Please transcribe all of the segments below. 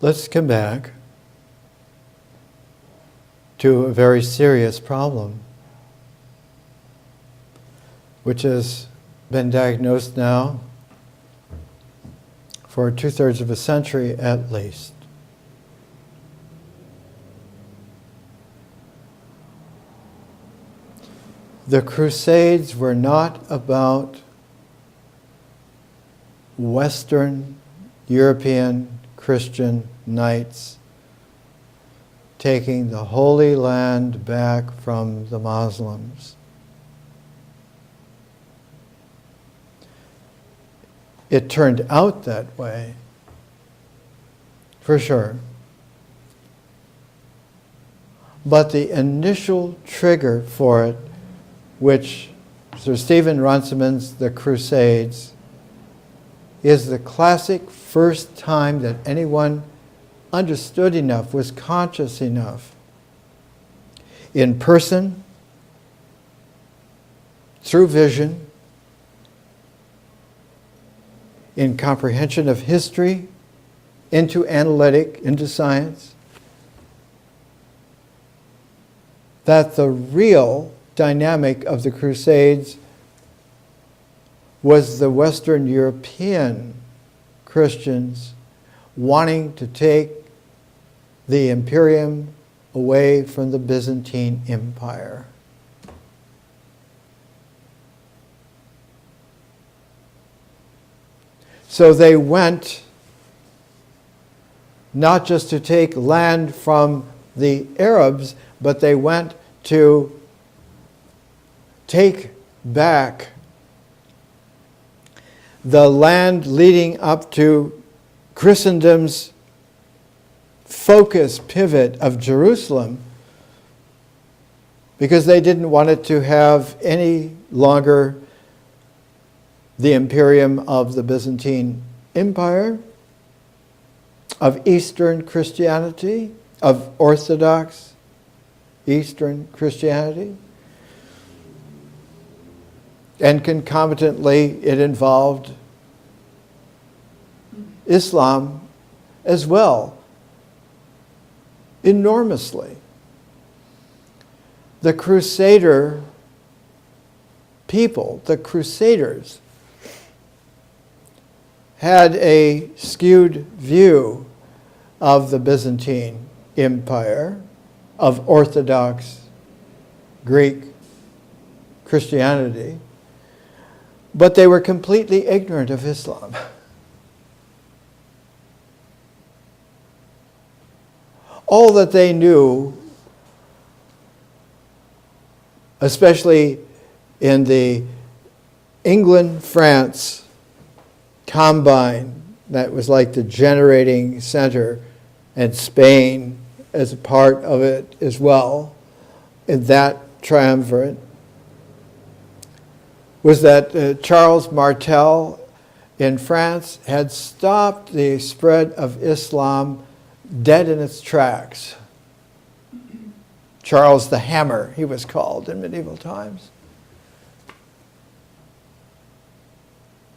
let's come back to a very serious problem, which has been diagnosed now for 2/3 of a century at least. The Crusades were not about Western European Christian knights taking the Holy Land back from the Muslims. It turned out that way, for sure. But the initial trigger for it, which Sir Stephen Runciman's The Crusades, is the classic first time that anyone understood enough, was conscious enough, in person, through vision, in comprehension of history, into analytic, into science, that the real dynamic of the Crusades was the Western European Christians wanting to take the imperium away from the Byzantine Empire. So they went not just to take land from the Arabs, but they went to take back the land leading up to Christendom's focus pivot of Jerusalem, because they didn't want it to have any longer the imperium of the Byzantine Empire, of Eastern Christianity, of Orthodox Eastern Christianity. And concomitantly, it involved Islam as well, enormously. The Crusader people, the Crusaders, had a skewed view of the Byzantine Empire, of Orthodox Greek Christianity, but they were completely ignorant of Islam. All that they knew, especially in the England-France combine, that was like the generating center, and Spain as a part of it as well, in that triumvirate, was that Charles Martel in France had stopped the spread of Islam dead in its tracks. Charles the Hammer, he was called in medieval times.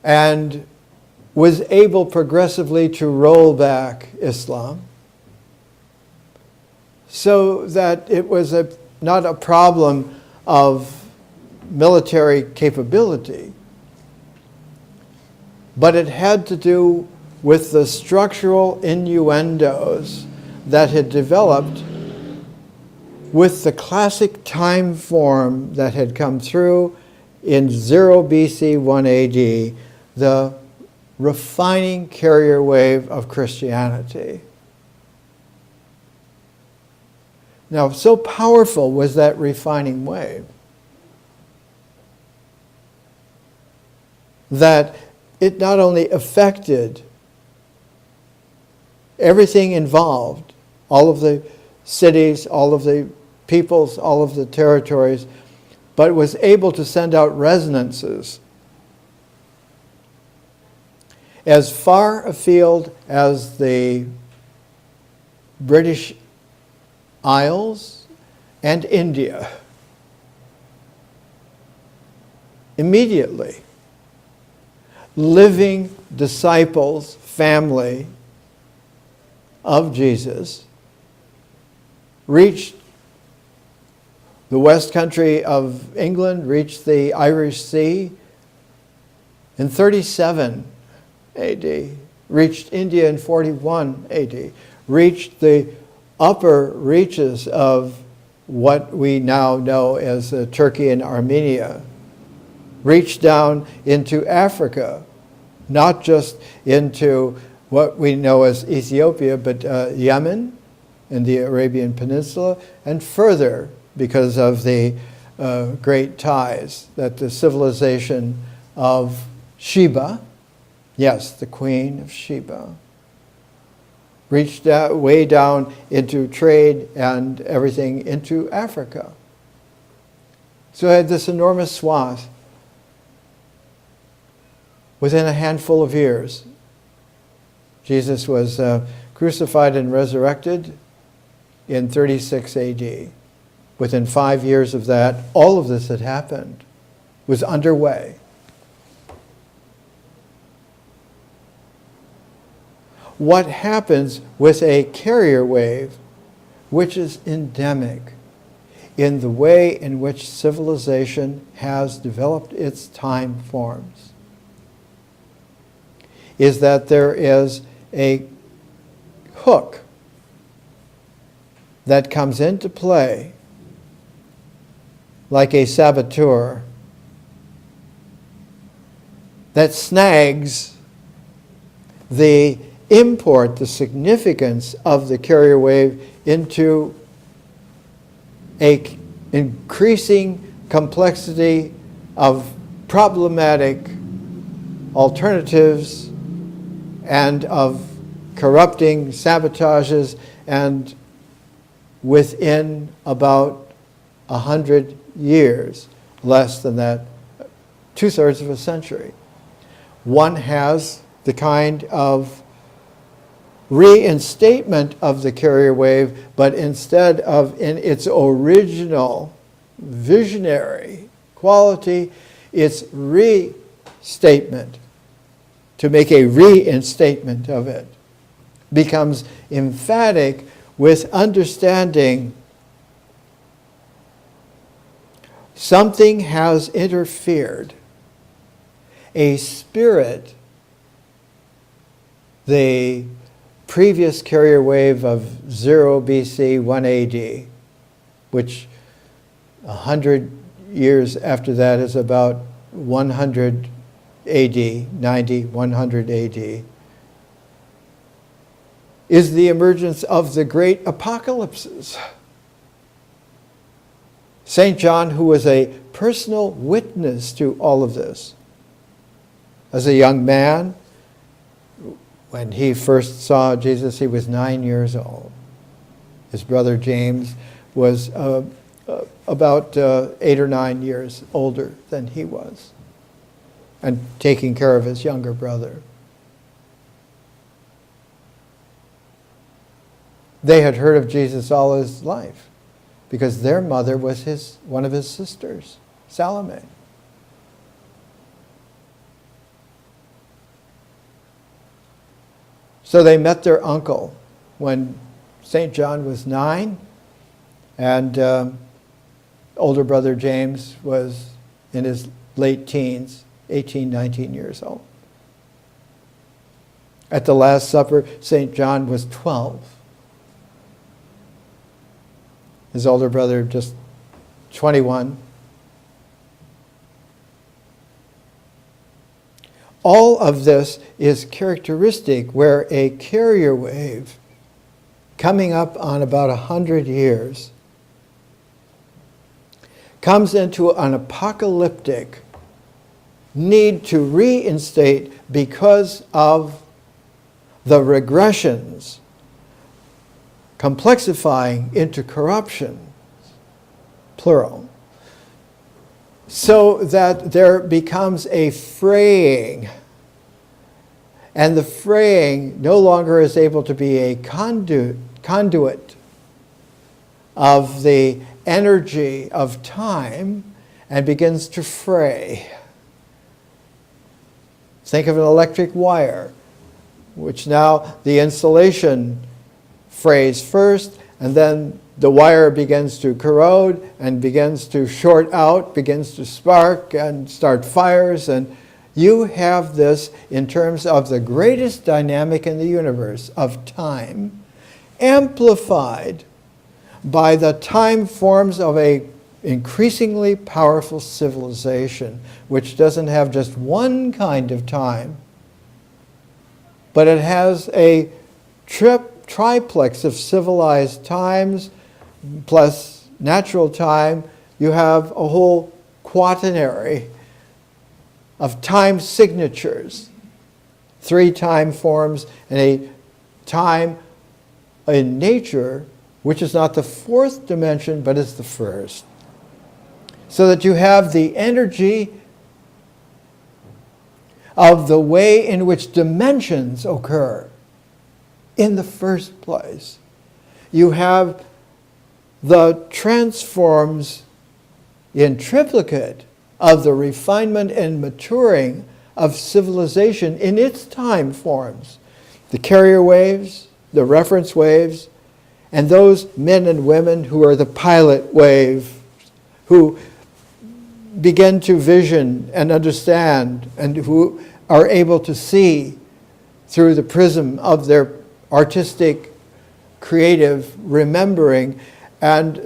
And was able progressively to roll back Islam so that it was not a problem of military capability, but it had to do with the structural innuendos that had developed with the classic time form that had come through in 0 BC 1 AD, the refining carrier wave of Christianity. Now, so powerful was that refining wave that it not only affected everything involved, all of the cities, all of the peoples, all of the territories, but was able to send out resonances as far afield as the British Isles and India. Immediately, living disciples, family of Jesus reached the west country of England, reached the Irish Sea in 37 AD, reached India in 41 AD, reached the upper reaches of what we now know as Turkey and Armenia, reached down into Africa, not just into what we know as Ethiopia, but Yemen and the Arabian Peninsula, and further because of the great ties that the civilization of Sheba, yes, the Queen of Sheba, reached way down into trade and everything into Africa. So it had this enormous swath within a handful of years. Jesus was crucified and resurrected in 36 AD. Within 5 years of that, all of this had happened, was underway. What happens with a carrier wave, which is endemic in the way in which civilization has developed its time forms, is that there is a hook that comes into play like a saboteur that snags the import, the significance of the carrier wave into an increasing complexity of problematic alternatives and of corrupting sabotages, and within about 100 years, less than that, 2/3 of a century, one has the kind of reinstatement of the carrier wave, but instead of in its original visionary quality, it's restatement. To make a reinstatement of it becomes emphatic with understanding something has interfered. A spirit, the previous carrier wave of 0 BC, 1 AD, which 100 years after that is about 100 AD, 90, 100 AD, is the emergence of the great apocalypses. St. John, who was a personal witness to all of this, as a young man, when he first saw Jesus, he was 9 years old. His brother James was about 8 or 9 years older than he was, and taking care of his younger brother. They had heard of Jesus all his life because their mother was one of his sisters, Salome. So they met their uncle when St. John was 9, and older brother James was in his late teens, 18, 19 years old. At the Last Supper, St. John was 12. His older brother just 21. All of this is characteristic where a carrier wave coming up on about 100 years comes into an apocalyptic need to reinstate because of the regressions complexifying into corruption, plural, so that there becomes a fraying, and the fraying no longer is able to be a conduit of the energy of time and begins to fray. Think of an electric wire, which now the insulation phrase first, and then the wire begins to corrode and begins to short out, begins to spark and start fires. And you have this in terms of the greatest dynamic in the universe of time, amplified by the time forms of a increasingly powerful civilization, which doesn't have just one kind of time, but it has a triplex of civilized times plus natural time. You have a whole quaternary of time signatures, 3 time forms, and a time in nature which is not the 4th dimension, but is the 1st. So that you have the energy of the way in which dimensions occur in the first place. You have the transforms in triplicate of the refinement and maturing of civilization in its time forms. The carrier waves, the reference waves, and those men and women who are the pilot wave, who begin to vision and understand, and who are able to see through the prism of their artistic, creative remembering, and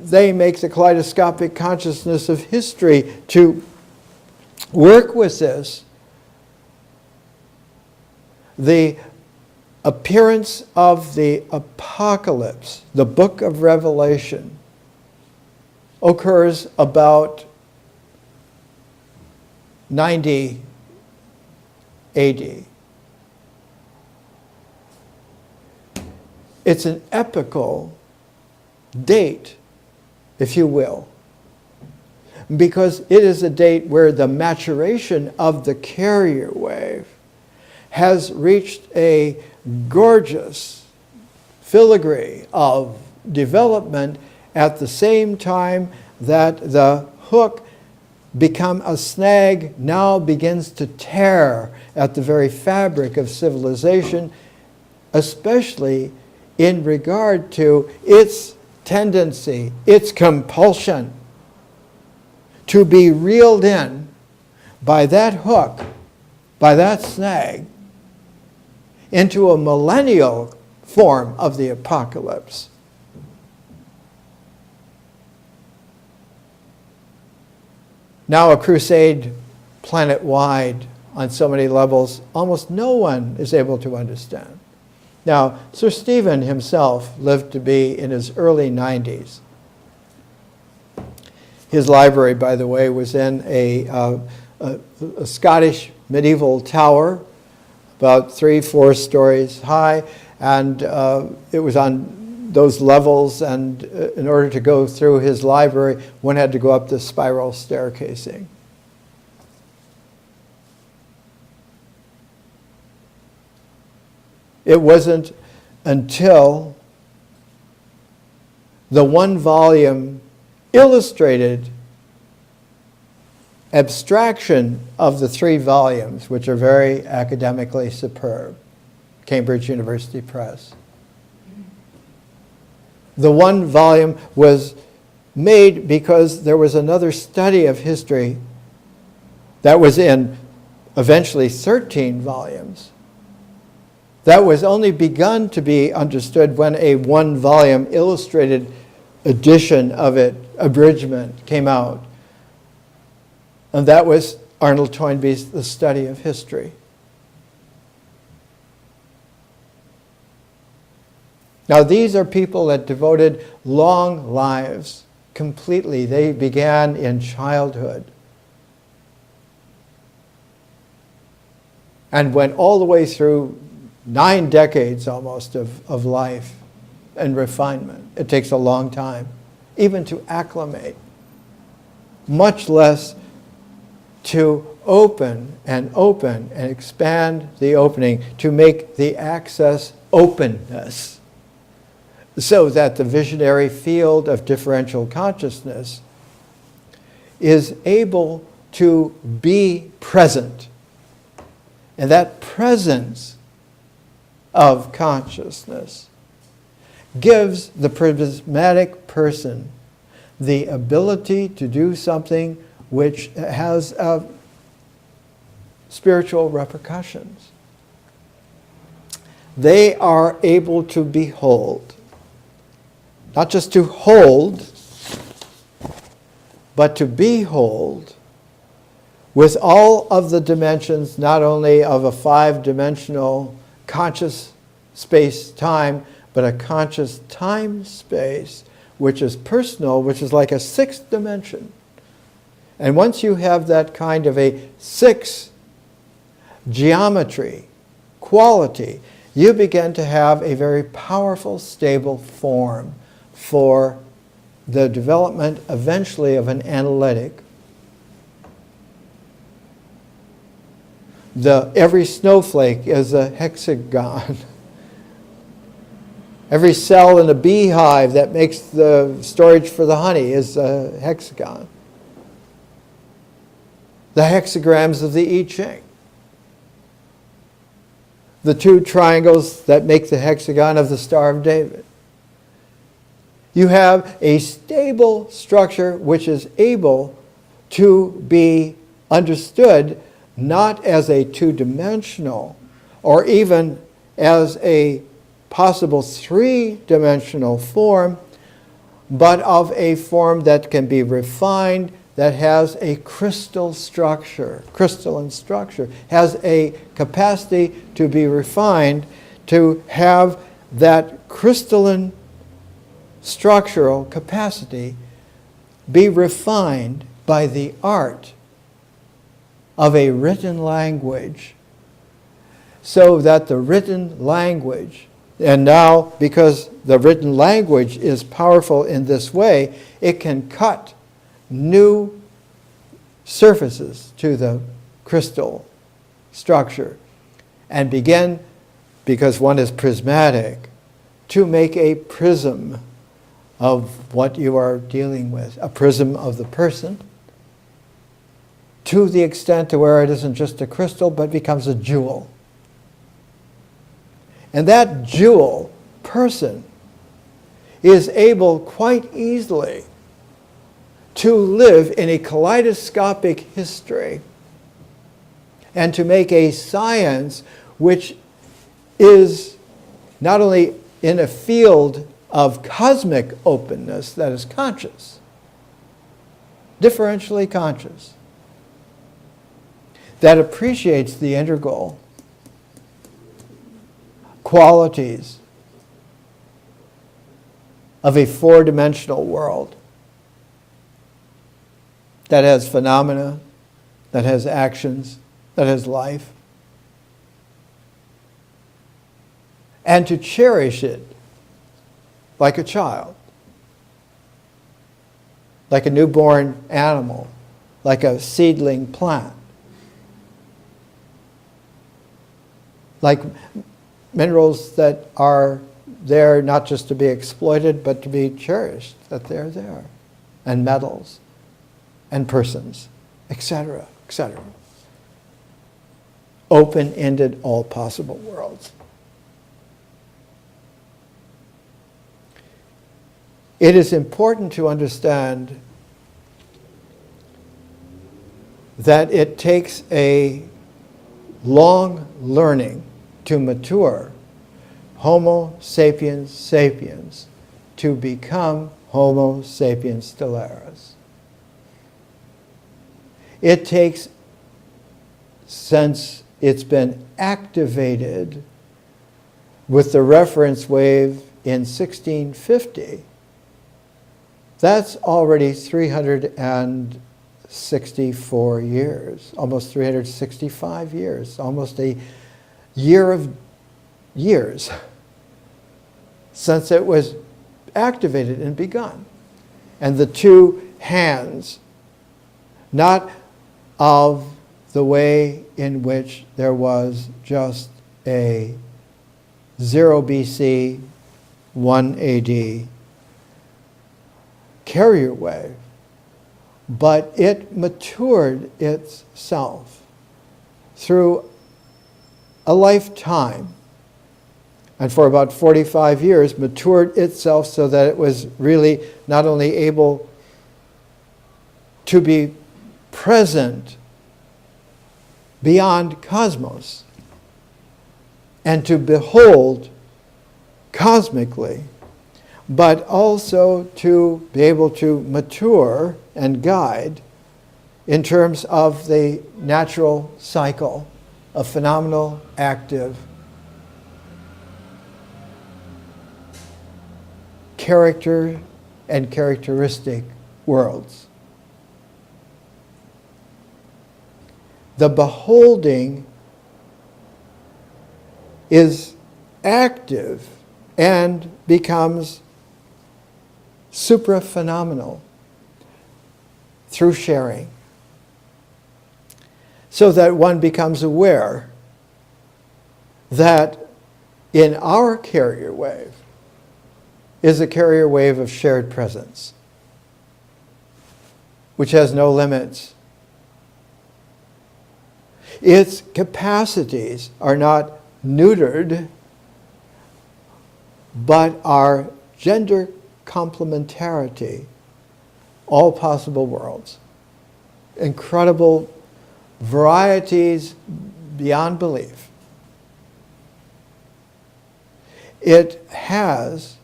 they make the kaleidoscopic consciousness of history to work with this. The appearance of the apocalypse, the book of Revelation, occurs about 90 AD. It's an epical date, if you will, because it is a date where the maturation of the carrier wave has reached a gorgeous filigree of development at the same time that the hook become a snag now begins to tear at the very fabric of civilization, especially in regard to its tendency, its compulsion to be reeled in by that hook, by that snag, into a millennial form of the apocalypse. Now a crusade planet-wide on so many levels, almost no one is able to understand. Now, Sir Stephen himself lived to be in his early 90s. His library, by the way, was in a Scottish medieval tower, about 3-4 stories high, and it was on those levels, and in order to go through his library, one had to go up the spiral staircasing. It wasn't until the 1-volume illustrated abstraction of the 3 volumes, which are very academically superb, Cambridge University Press. The 1 volume was made because there was another study of history that was in eventually 13 volumes. That was only begun to be understood when a 1-volume illustrated edition of it, abridgment, came out. And that was Arnold Toynbee's The Study of History. Now, these are people that devoted long lives completely. They began in childhood and went all the way through 9 decades almost of life and refinement. It takes a long time, even to acclimate, much less to open and expand the opening, to make the access openness, so that the visionary field of differential consciousness is able to be present. And that presence of consciousness gives the prismatic person the ability to do something which has spiritual repercussions. They are able to behold, not just to hold, but to behold with all of the dimensions, not only of a five-dimensional conscious space-time, but a conscious time-space, which is personal, which is like a sixth dimension. And once you have that kind of a sixth geometry, quality, you begin to have a very powerful, stable form for the development eventually of an analytic. Every snowflake is a hexagon. Every cell in a beehive that makes the storage for the honey is a hexagon. The hexagrams of the I Ching. The two triangles that make the hexagon of the Star of David. You have a stable structure which is able to be understood not as a two-dimensional or even as a possible three-dimensional form, but of a form that can be refined, that has a crystalline structure, has a capacity to be refined, to have that crystalline structural capacity be refined by the art of a written language, so that the written language, and now because the written language is powerful in this way, it can cut new surfaces to the crystal structure and begin, because one is prismatic, to make a prism of what you are dealing with, a prism of the person, to the extent to where it isn't just a crystal but becomes a jewel. And that jewel person is able quite easily to live in a kaleidoscopic history and to make a science which is not only in a field of cosmic openness that is conscious, differentially conscious, that appreciates the integral qualities of a four-dimensional world that has phenomena, that has actions, that has life, and to cherish it like a child, like a newborn animal, like a seedling plant, like minerals that are there not just to be exploited, but to be cherished, that they're there, and metals, and persons, etc., etc. Open-ended, all possible worlds. It is important to understand that it takes a long learning to mature Homo sapiens sapiens to become Homo sapiens stellaris. It takes, since it's been activated with the reference wave in 1650, that's already 364 years, almost 365 years, almost a year of years since it was activated and begun. And the two hands, not of the way in which there was just a 0 BC, 1 AD carrier wave, but it matured itself through a lifetime and for about 45 years matured itself so that it was really not only able to be present beyond cosmos and to behold cosmically, but also to be able to mature and guide in terms of the natural cycle of phenomenal, active, character and characteristic worlds. The beholding is active and becomes supraphenomenal through sharing, so that one becomes aware that in our carrier wave is a carrier wave of shared presence, which has no limits. Its capacities are not neutered, but are gender complementarity, all possible worlds. Incredible varieties beyond belief. It has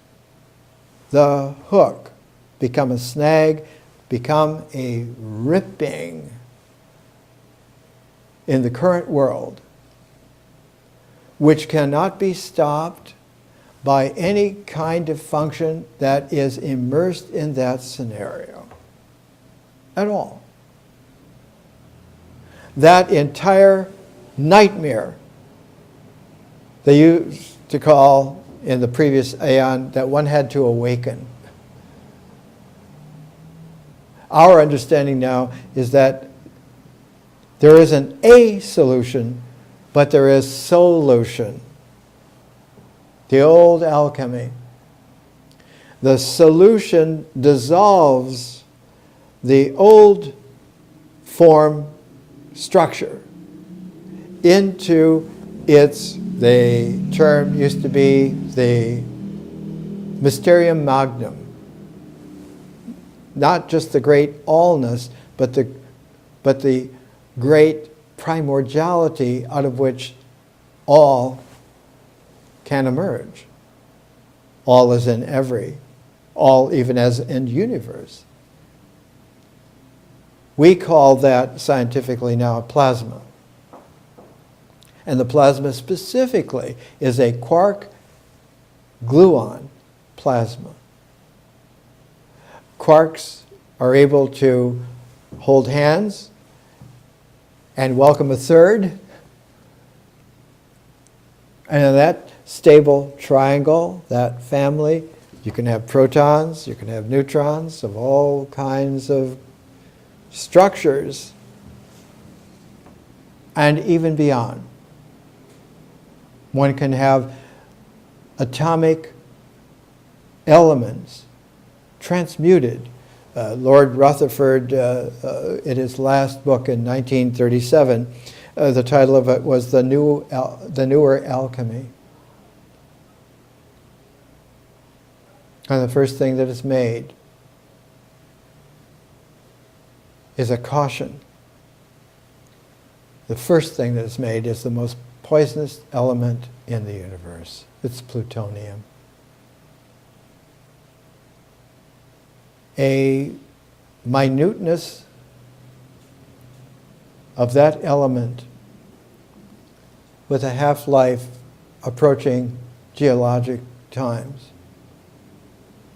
the hook become a snag, become a ripping in the current world, which cannot be stopped by any kind of function that is immersed in that scenario at all. That entire nightmare they used to call in the previous aeon that one had to awaken. Our understanding now is that there isn't a solution, but there is solution. The old alchemy. The solution dissolves the old form structure into its, the term used to be the mysterium magnum. Not just the great allness, but the great primordiality out of which all can emerge. All is in every, all even as in universe. We call that scientifically now plasma. And the plasma specifically is a quark gluon plasma. Quarks are able to hold hands and welcome a third. And in that stable triangle, that family, you can have protons, you can have neutrons of all kinds of structures, and even beyond. One can have atomic elements transmuted. Lord Rutherford, in his last book in 1937, the title of it was The Newer Alchemy. And the first thing that is made is a caution. The first thing that is made is the most poisonous element in the universe. It's plutonium. A minuteness of that element with a half-life approaching geologic times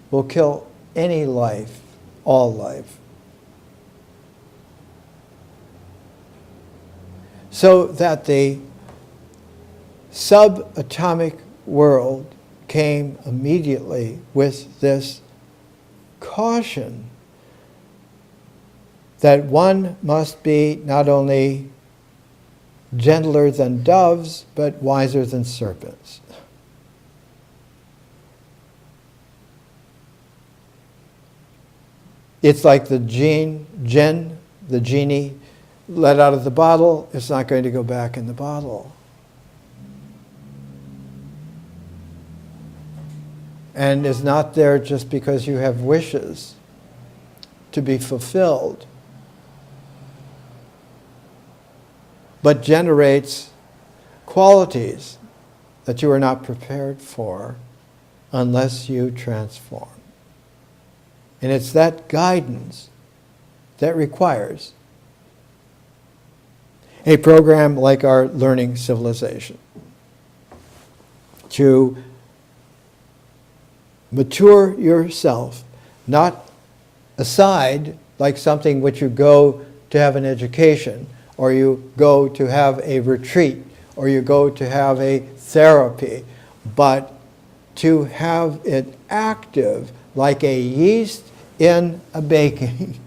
will kill any life, all life. So that the subatomic world came immediately with this caution that one must be not only gentler than doves, but wiser than serpents. It's like the genie let out of the bottle, it's not going to go back in the bottle. and is not there just because you have wishes to be fulfilled, but generates qualities that you are not prepared for unless you transform. And it's that guidance that requires a program like our Learning Civilization to mature yourself, not aside like something which you go to have an education, or you go to have a retreat, or you go to have a therapy, but to have it active like a yeast in a baking.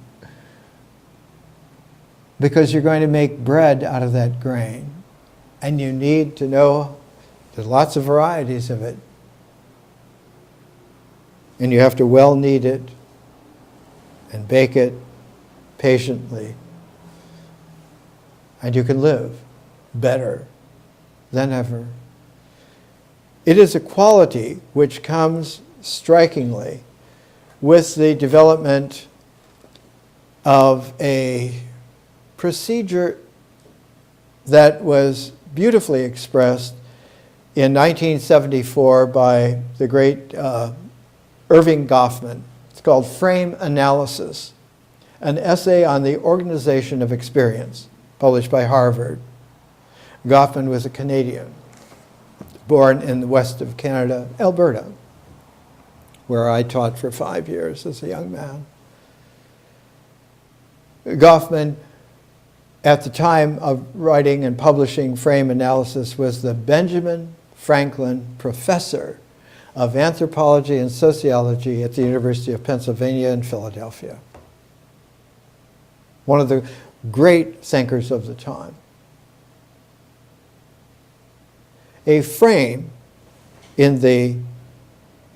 Because you're going to make bread out of that grain. And you need to know there's lots of varieties of it. And you have to well knead it and bake it patiently. And you can live better than ever. It is a quality which comes strikingly with the development of a procedure that was beautifully expressed in 1974 by the great Irving Goffman. It's called Frame Analysis, an essay on the organization of experience, published by Harvard. Goffman was a Canadian, born in the west of Canada, Alberta, where I taught for 5 years as a young man. Goffman, at the time of writing and publishing Frame Analysis, was the Benjamin Franklin Professor of Anthropology and Sociology at the University of Pennsylvania in Philadelphia. One of the great thinkers of the time. A frame, in the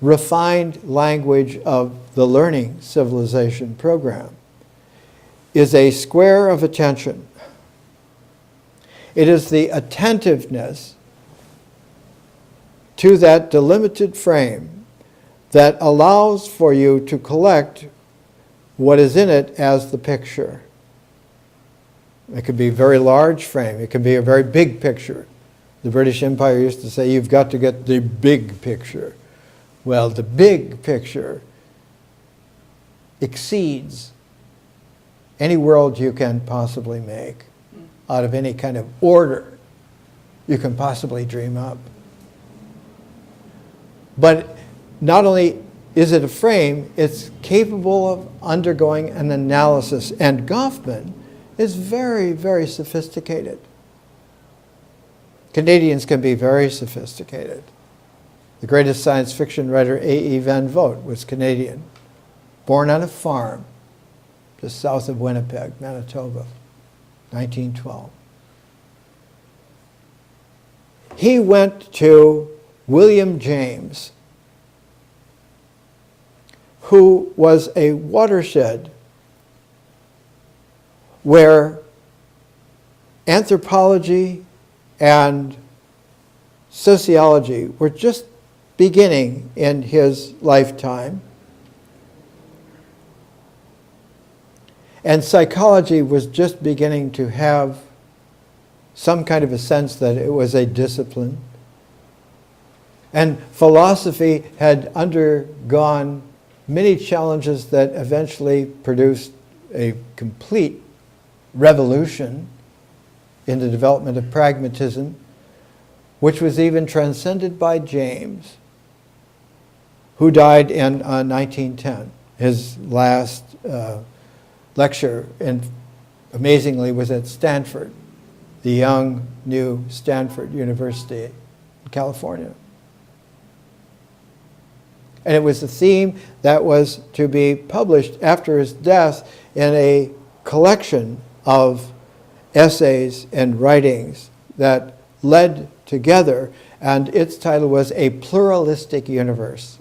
refined language of the Learning Civilization program, is a square of attention. It is the attentiveness to that delimited frame that allows for you to collect what is in it as the picture. It could be a very large frame. It could be a very big picture. The British Empire used to say, you've got to get the big picture. Well, the big picture exceeds any world you can possibly make out of any kind of order you can possibly dream up. But not only is it a frame, it's capable of undergoing an analysis. And Goffman is very, very sophisticated. Canadians can be very sophisticated. The greatest science fiction writer, A.E. Van Vogt, was Canadian, born on a farm just south of Winnipeg, Manitoba, 1912. He went to William James, who was a watershed where anthropology and sociology were just beginning in his lifetime. And psychology was just beginning to have some kind of a sense that it was a discipline. And philosophy had undergone many challenges that eventually produced a complete revolution in the development of pragmatism, which was even transcended by James, who died in 1910. His last lecture, and amazingly, was at Stanford, the young, new Stanford University in California. And it was a theme that was to be published after his death in a collection of essays and writings that led together, and its title was A Pluralistic Universe.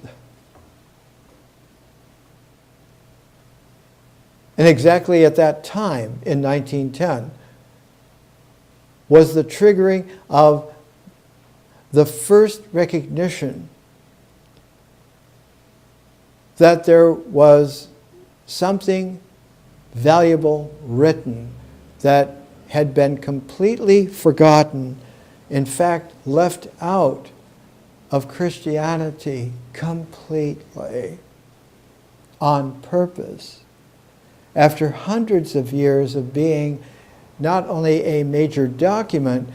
And exactly at that time, in 1910, was the triggering of the first recognition that there was something valuable written that had been completely forgotten, in fact, left out of Christianity completely, on purpose, after hundreds of years of being not only a major document,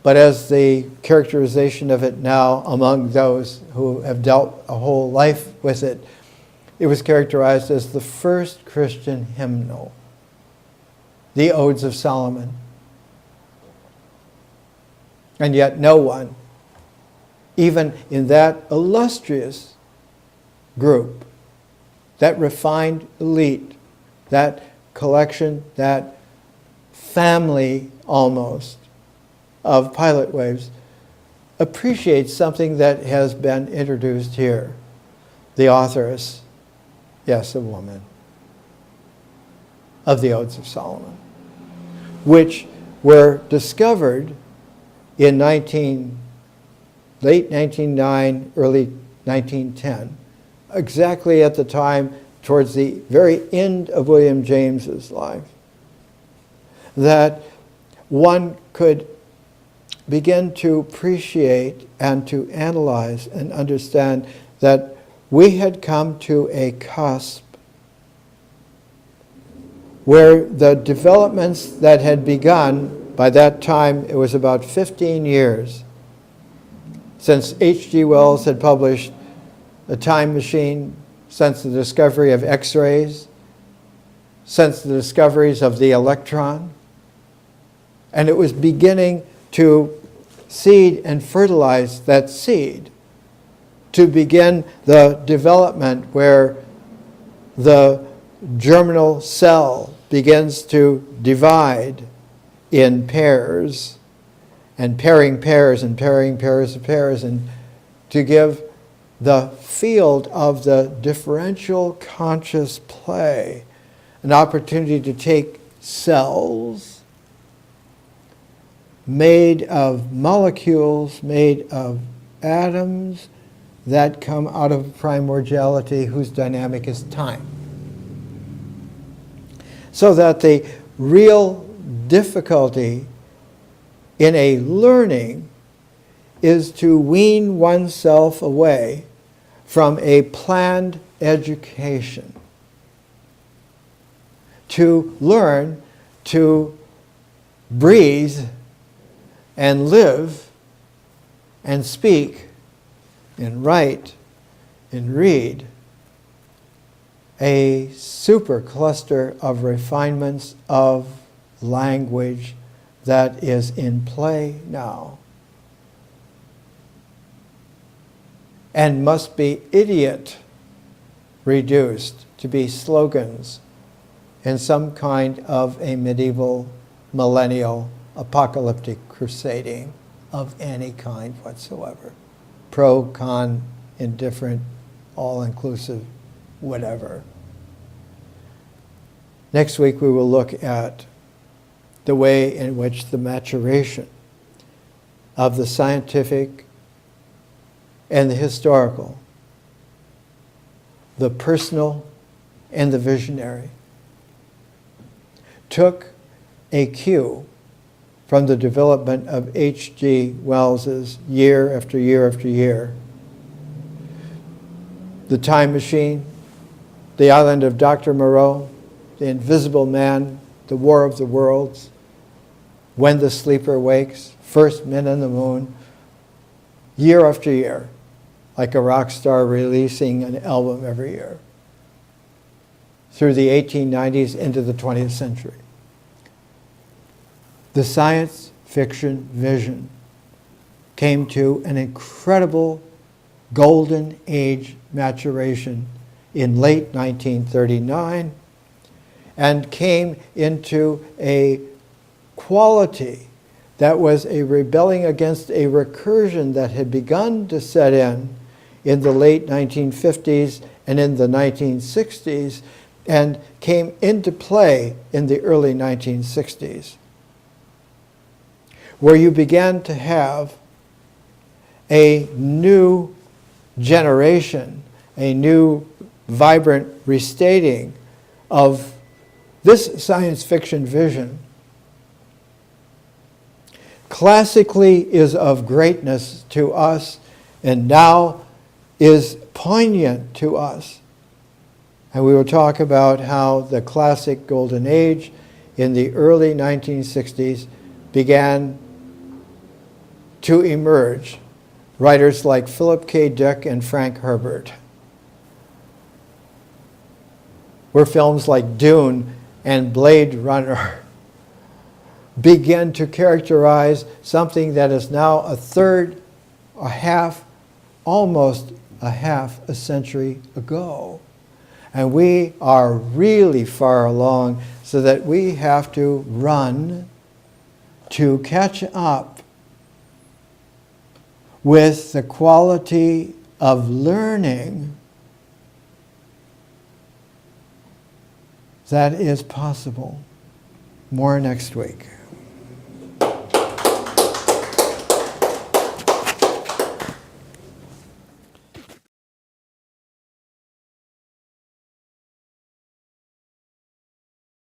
but as the characterization of it now among those who have dealt a whole life with it, it was characterized as the first Christian hymnal, the Odes of Solomon. And yet no one, even in that illustrious group, that refined elite, that collection, that family almost of pilot waves, appreciates something that has been introduced here. The authoress, yes, a woman, of the Odes of Solomon, which were discovered in late 1909, early 1910, exactly at the time towards the very end of William James's life, that one could begin to appreciate and to analyze and understand that we had come to a cusp where the developments that had begun, by that time it was about 15 years since H.G. Wells had published A Time Machine, since the discovery of X-rays, since the discoveries of the electron, and it was beginning to seed and fertilize that seed, to begin the development where the germinal cell begins to divide in pairs, and pairing pairs and pairing pairs of pairs, and to give the field of the differential conscious play an opportunity to take cells made of molecules, made of atoms that come out of primordiality, whose dynamic is time. So that the real difficulty in a learning is to wean oneself away from a planned education, to learn to breathe and live and speak and write and read a super cluster of refinements of language that is in play now and must be idiot reduced to be slogans in some kind of a medieval millennial apocalyptic crusading of any kind whatsoever. Pro, con, indifferent, all-inclusive, whatever. Next week we will look at the way in which the maturation of the scientific and the historical, the personal and the visionary, took a cue from the development of H.G. Wells's year after year after year. The Time Machine, The Island of Dr. Moreau, The Invisible Man, The War of the Worlds, When the Sleeper Wakes, First Men on the Moon, year after year, like a rock star releasing an album every year, through the 1890s into the 20th century. The science fiction vision came to an incredible golden age maturation in late 1939 and came into a quality that was a rebelling against a recursion that had begun to set in the late 1950s and in the 1960s, and came into play in the early 1960s, where you began to have a new generation a new, vibrant restating of this science fiction vision. Classically is of greatness to us and now is poignant to us. And we will talk about how the classic golden age in the early 1960s began to emerge. Writers like Philip K. Dick and Frank Herbert, where films like Dune and Blade Runner begin to characterize something that is now almost a half a century ago. And we are really far along, so that we have to run to catch up with the quality of learning that is possible. More next week.